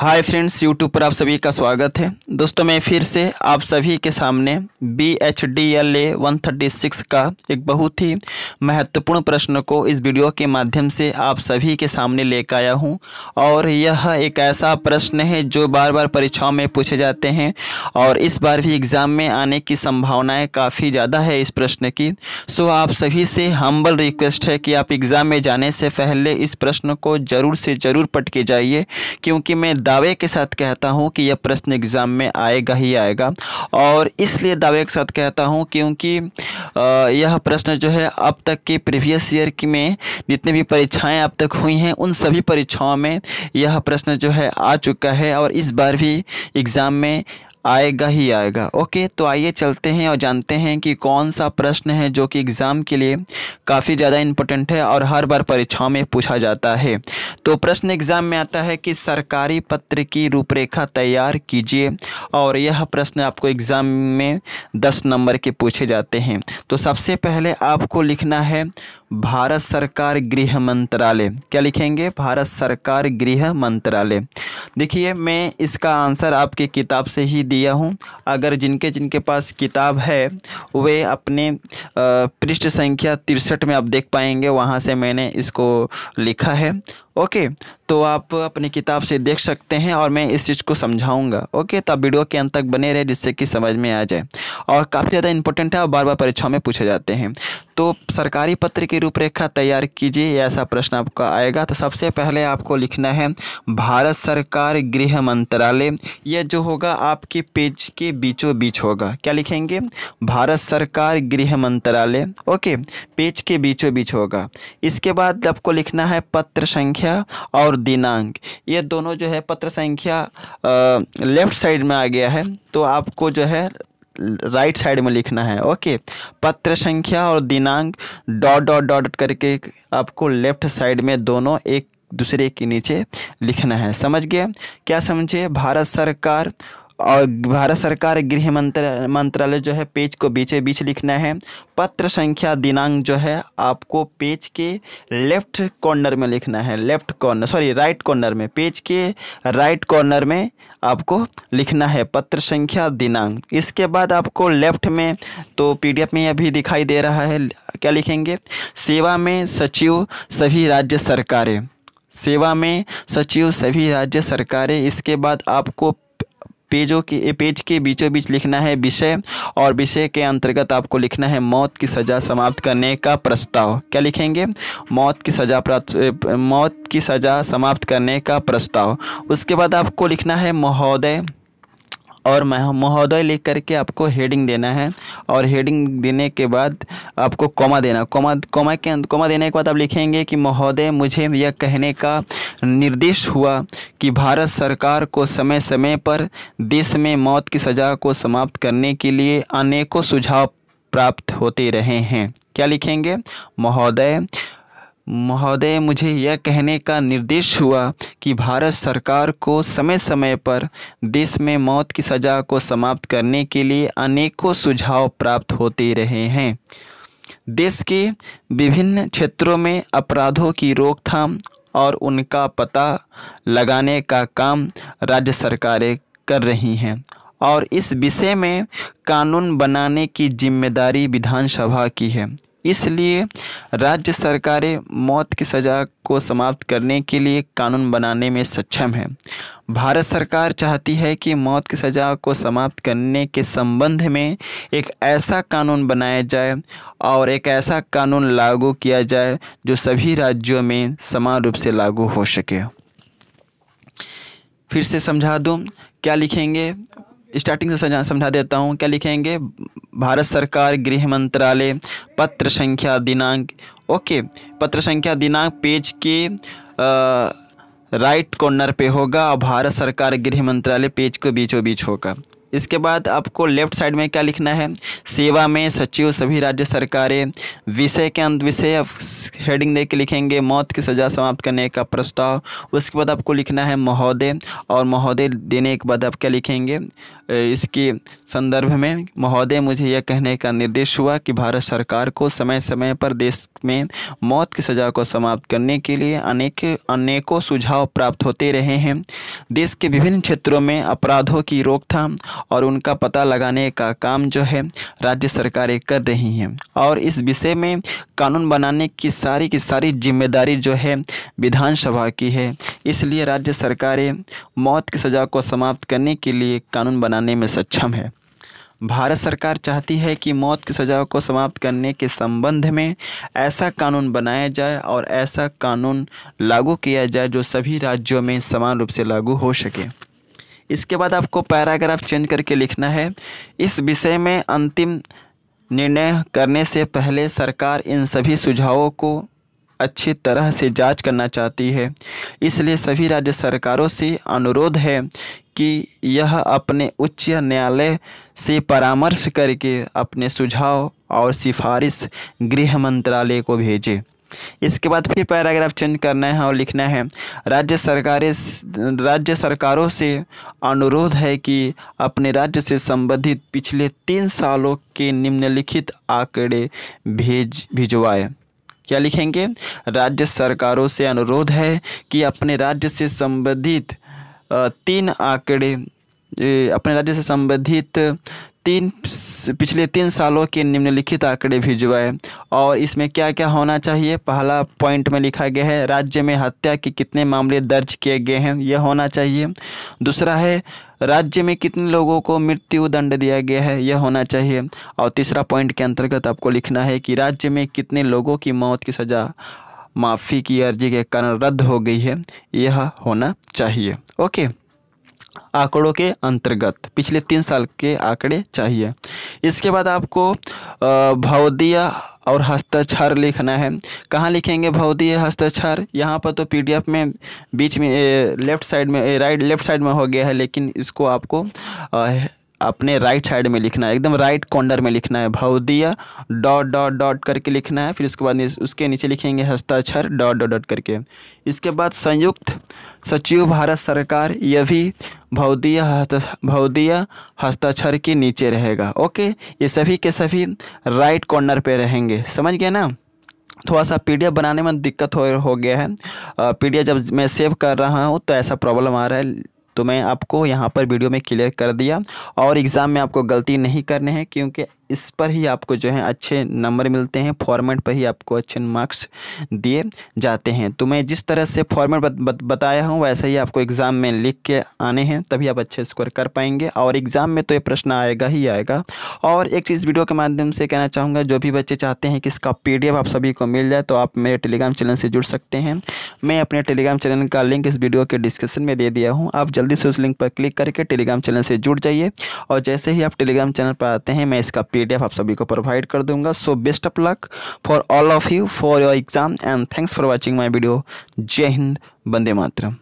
Hi friends, YouTube पर आप सभी का स्वागत है। दोस्तों, मैं फिर से आप सभी के सामने BHDLA 136 का एक बहुत ही महत्वपूर्ण प्रश्न को इस वीडियो के माध्यम से आप सभी के सामने लेकर आया हूं। और यह एक ऐसा प्रश्न है जो बार बार परीक्षाओं में पूछे जाते हैं और इस बार भी एग्ज़ाम में आने की संभावनाएं काफ़ी ज़्यादा है इस प्रश्न की। सो आप सभी से हम्बल रिक्वेस्ट है कि आप एग्ज़ाम में जाने से पहले इस प्रश्न को ज़रूर से ज़रूर पढ़ के जाइए, क्योंकि मैं दावे के साथ कहता हूं कि यह प्रश्न एग्ज़ाम में आएगा ही आएगा। और इसलिए दावे के साथ कहता हूं क्योंकि यह प्रश्न जो है अब तक के प्रीवियस ईयर की में जितनी भी परीक्षाएं अब तक हुई हैं उन सभी परीक्षाओं में यह प्रश्न जो है आ चुका है और इस बार भी एग्ज़ाम में आएगा ही आएगा। ओके, तो आइए चलते हैं और जानते हैं कि कौन सा प्रश्न है जो कि एग्ज़ाम के लिए काफ़ी ज़्यादा इम्पोर्टेंट है और हर बार परीक्षाओं में पूछा जाता है। तो प्रश्न एग्ज़ाम में आता है कि सरकारी पत्र की रूपरेखा तैयार कीजिए, और यह प्रश्न आपको एग्ज़ाम में 10 नंबर के पूछे जाते हैं। तो सबसे पहले आपको लिखना है भारत सरकार गृह मंत्रालय। क्या लिखेंगे? भारत सरकार गृह मंत्रालय। देखिए, मैं इसका आंसर आपके किताब से ही दिया हूँ। अगर जिनके पास किताब है वे अपने पृष्ठ संख्या 63 में आप देख पाएंगे, वहाँ से मैंने इसको लिखा है। ओके, तो आप अपनी किताब से देख सकते हैं और मैं इस चीज़ को समझाऊंगा। ओके, तो आप वीडियो के अंत तक बने रहे जिससे कि समझ में आ जाए, और काफ़ी ज़्यादा इंपॉर्टेंट है और बार बार परीक्षाओं में पूछे जाते हैं। तो सरकारी पत्र की रूपरेखा तैयार कीजिए, ऐसा प्रश्न आपका आएगा। तो सबसे पहले आपको लिखना है भारत सरकार गृह मंत्रालय। यह जो होगा आपके पेज के बीचों बीच होगा। क्या लिखेंगे? भारत सरकार गृह मंत्रालय। ओके, पेज के बीचों बीच होगा। इसके बाद आपको लिखना है पत्र संख्या और दिनांक। ये दोनों जो है पत्र संख्या लेफ्ट साइड में आ गया है, तो आपको जो है राइट साइड में लिखना है। ओके, पत्र संख्या और दिनांक डॉट डॉट डॉट करके आपको लेफ्ट साइड में दोनों एक दूसरे के नीचे लिखना है। समझ गए? क्या समझे? भारत सरकार और भारत सरकार गृह मंत्रालय जो है पेज को बीचे बीच लिखना है। पत्र संख्या दिनांक जो है आपको पेज के लेफ्ट कॉर्नर में लिखना है। राइट कॉर्नर में, पेज के राइट कॉर्नर में आपको लिखना है पत्र संख्या दिनांक। इसके बाद आपको लेफ्ट में, तो PDF में अभी दिखाई दे रहा है, क्या लिखेंगे? सेवा में सचिव सभी राज्य सरकारें। सेवा में सचिव सभी राज्य सरकारें। इसके बाद आपको पेज के बीचों बीच लिखना है विषय, और विषय के अंतर्गत आपको लिखना है मौत की सज़ा समाप्त करने का प्रस्ताव। क्या लिखेंगे? मौत की सज़ा समाप्त करने का प्रस्ताव। उसके बाद आपको लिखना है महोदय, और महोदय लिख करके आपको हेडिंग देना है, और हेडिंग देने के बाद आपको कॉमा देना। कॉमा देने के बाद आप लिखेंगे कि महोदय, मुझे यह कहने का निर्देश हुआ कि भारत सरकार को समय समय पर देश में मौत की सज़ा को समाप्त करने के लिए अनेकों सुझाव प्राप्त होते रहे हैं। क्या लिखेंगे? महोदय, मुझे यह कहने का निर्देश हुआ कि भारत सरकार को समय समय पर देश में मौत की सज़ा को समाप्त करने के लिए अनेकों सुझाव प्राप्त होते रहे हैं। देश के विभिन्न क्षेत्रों में अपराधों की रोकथाम और उनका पता लगाने का काम राज्य सरकारें कर रही हैं, और इस विषय में कानून बनाने की जिम्मेदारी विधानसभा की है। इसलिए राज्य सरकारें मौत की सज़ा को समाप्त करने के लिए कानून बनाने में सक्षम है। भारत सरकार चाहती है कि मौत की सज़ा को समाप्त करने के संबंध में एक ऐसा कानून बनाया जाए और एक ऐसा कानून लागू किया जाए जो सभी राज्यों में समान रूप से लागू हो सके। फिर से समझा दूँ, क्या लिखेंगे? स्टार्टिंग से समझा देता हूँ। क्या लिखेंगे? भारत सरकार गृह मंत्रालय, पत्र संख्या दिनांक। ओके, पत्र संख्या दिनांक पेज के राइट कॉर्नर पे होगा, और भारत सरकार गृह मंत्रालय पेज को बीचों बीच होगा। इसके बाद आपको लेफ्ट साइड में क्या लिखना है, सेवा में सचिव सभी राज्य सरकारें। विषय के अंत विषय हेडिंग दे के लिखेंगे मौत की सज़ा समाप्त करने का प्रस्ताव। उसके बाद आपको लिखना है महोदय, और महोदय देने के बाद आप क्या लिखेंगे, इसके संदर्भ में महोदय मुझे यह कहने का निर्देश हुआ कि भारत सरकार को समय समय पर देश में मौत की सज़ा को समाप्त करने के लिए अनेकों सुझाव प्राप्त होते रहे हैं। देश के विभिन्न क्षेत्रों में अपराधों की रोकथाम और उनका पता लगाने का काम जो है राज्य सरकारें कर रही हैं, और इस विषय में कानून बनाने की सारी जिम्मेदारी जो है विधानसभा की है। इसलिए राज्य सरकारें मौत की सज़ा को समाप्त करने के लिए कानून बनाने में सक्षम है। भारत सरकार चाहती है कि मौत की सज़ा को समाप्त करने के संबंध में ऐसा कानून बनाया जाए और ऐसा कानून लागू किया जाए जो सभी राज्यों में समान रूप से लागू हो सके। इसके बाद आपको पैराग्राफ चेंज करके लिखना है, इस विषय में अंतिम निर्णय करने से पहले सरकार इन सभी सुझावों को अच्छी तरह से जांच करना चाहती है। इसलिए सभी राज्य सरकारों से अनुरोध है कि यह अपने उच्च न्यायालय से परामर्श करके अपने सुझाव और सिफारिश गृह मंत्रालय को भेजे। इसके बाद फिर पैराग्राफ चेंज करना है और लिखना है, राज्य सरकारों से अनुरोध है कि अपने राज्य से संबंधित पिछले 3 सालों के निम्नलिखित आंकड़े भिजवाएं। क्या लिखेंगे, राज्य सरकारों से अनुरोध है कि अपने राज्य से संबंधित पिछले 3 सालों के निम्नलिखित आंकड़े भिजवाएं। और इसमें क्या क्या होना चाहिए, पहला पॉइंट में लिखा गया है राज्य में हत्या के कितने मामले दर्ज किए गए हैं, यह होना चाहिए। दूसरा है राज्य में कितने लोगों को मृत्यु दंड दिया गया है, यह होना चाहिए। और तीसरा पॉइंट के अंतर्गत आपको लिखना है कि राज्य में कितने लोगों की मौत की सज़ा माफ़ी की अर्जी के कारण रद्द हो गई है, यह होना चाहिए। ओके, आंकड़ों के अंतर्गत पिछले 3 साल के आंकड़े चाहिए। इसके बाद आपको भौतिक और हस्ताक्षर लिखना है। कहाँ लिखेंगे भौतिक हस्ताक्षर, यहाँ पर तो पीडीएफ में बीच में लेफ्ट साइड में हो गया है, लेकिन इसको आपको अपने राइट साइड में लिखना है, एकदम राइट कॉर्नर में लिखना है। भौदिया डॉट डॉट डॉट करके लिखना है, फिर उसके बाद उसके नीचे लिखेंगे हस्ताक्षर डॉट डॉट डॉट करके। इसके बाद संयुक्त सचिव भारत सरकार, यह भी भौदिया हस्ताक्षर के नीचे रहेगा। ओके, ये सभी के सभी राइट कॉर्नर पे रहेंगे, समझ गए ना। थोड़ा सा पीडीएफ बनाने में दिक्कत हो गया है, पीडीएफ जब मैं सेव कर रहा हूँ तो ऐसा प्रॉब्लम आ रहा है, तो मैं आपको यहाँ पर वीडियो में क्लियर कर दिया। और एग्ज़ाम में आपको गलती नहीं करने हैं, क्योंकि इस पर ही आपको जो है अच्छे नंबर मिलते हैं, फॉर्मेट पर ही आपको अच्छे मार्क्स दिए जाते हैं। तो मैं जिस तरह से फॉर्मेट बताया हूँ वैसे ही आपको एग्ज़ाम में लिख के आने हैं, तभी आप अच्छे स्कोर कर पाएंगे। और एग्ज़ाम में तो ये प्रश्न आएगा ही आएगा। और एक चीज़ वीडियो के माध्यम से कहना चाहूँगा, जो भी बच्चे चाहते हैं कि इसका PDF आप सभी को मिल जाए, तो आप मेरे टेलीग्राम चैनल से जुड़ सकते हैं। मैं अपने टेलीग्राम चैनल का लिंक इस वीडियो के डिस्क्रिप्शन में दे दिया हूँ, आप जल्दी से उस लिंक पर क्लिक करके टेलीग्राम चैनल से जुड़ जाइए। और जैसे ही आप टेलीग्राम चैनल पर आते हैं, मैं इसका PDF आप सभी को प्रोवाइड कर दूंगा। So best of luck for all of you for your exam and thanks for watching my video. जय हिंद, वंदे मातरम।